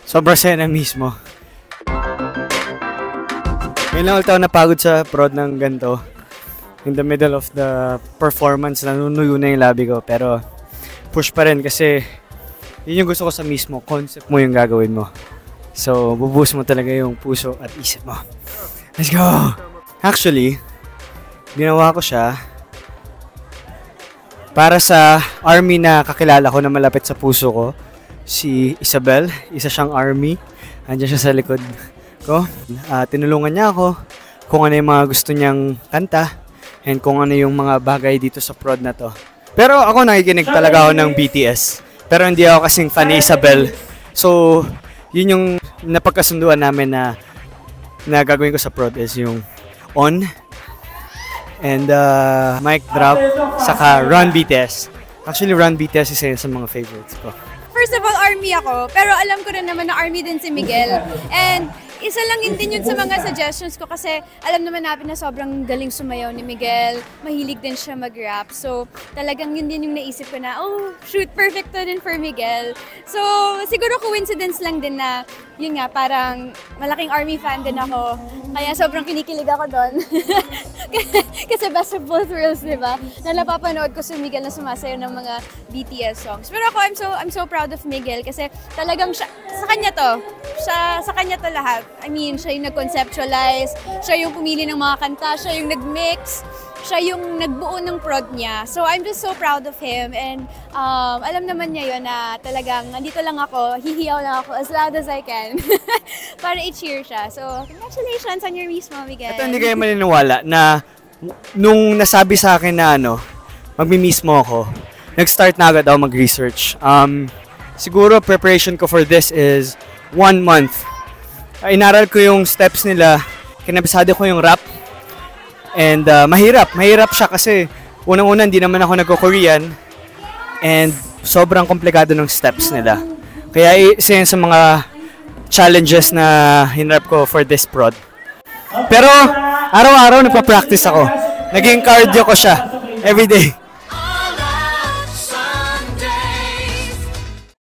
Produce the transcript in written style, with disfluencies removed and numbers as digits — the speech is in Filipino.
Sobrang saya na mismo. Ngayon lang ulit ako napagod sa prod ng ganito. In the middle of the performance, nanunuyo na yung labi ko. Pero push pa rin kasi yun yung gusto ko sa mismo. Concept mo yung gagawin mo. So, bubuhos mo talaga yung puso at isip mo. Let's go! Actually, ginawa ko siya para sa army na kakilala ko na malapit sa puso ko. Si Isabel, isa siyang army. Andiyan siya sa likod ko. Tinulungan niya ako kung ano yung mga gusto niyang kanta and kung ano yung mga bagay dito sa prod na to. Pero ako nakikinig talaga ako ng BTS. Pero hindi ako kasing fan ni Isabel. So, yun yung napagkasunduan namin na gagawin ko sa prod is yung on and mic drop saka Run BTS. Actually, Run BTS is isa sa mga favorites ko. First of all, army ako. Pero alam ko rin naman na army din si Miguel. And isa lang din yun sa mga suggestions ko kasi alam naman natin na sobrang galing sumayaw ni Miguel. Mahilig din siya mag-rap. So talagang yun din yung naisip ko na, oh, shoot, perfect to din for Miguel. So siguro coincidence lang din na, yun nga, parang malaking army fan din ako. Kaya sobrang kinikilig ako doon. Kasi best of both worlds, di ba? Na napapanood ko si Miguel na sumasayaw ng mga BTS songs. Pero ako, I'm so proud of Miguel kasi talagang siya, sa kanya to. Sa kanya to lahat. I mean, siya yung nag-conceptualize, siya yung pumili ng mga kanta, siya yung nag-mix, siya yung nagbuo ng prod niya. So I'm just so proud of him and alam naman niya yun na talagang nandito lang ako, hihiyaw lang ako as loud as I can para i-cheer siya. So congratulations on your mismo, Miguel. Ito hindi kayo maniniwala na nung nasabi sa akin na magmi-mismo ako, nag-start na agad ako mag-research. Siguro preparation ko for this is 1 month. Inaral ko yung steps nila, kinabisado ko yung rap. And mahirap siya kasi unang-una hindi naman ako nagko-Korean and sobrang komplikado ng steps nila. Kaya isa yun sa mga challenges na hinarap ko for this prod. Pero araw-araw nagpa-practice ako. Naging cardio ko siya everyday.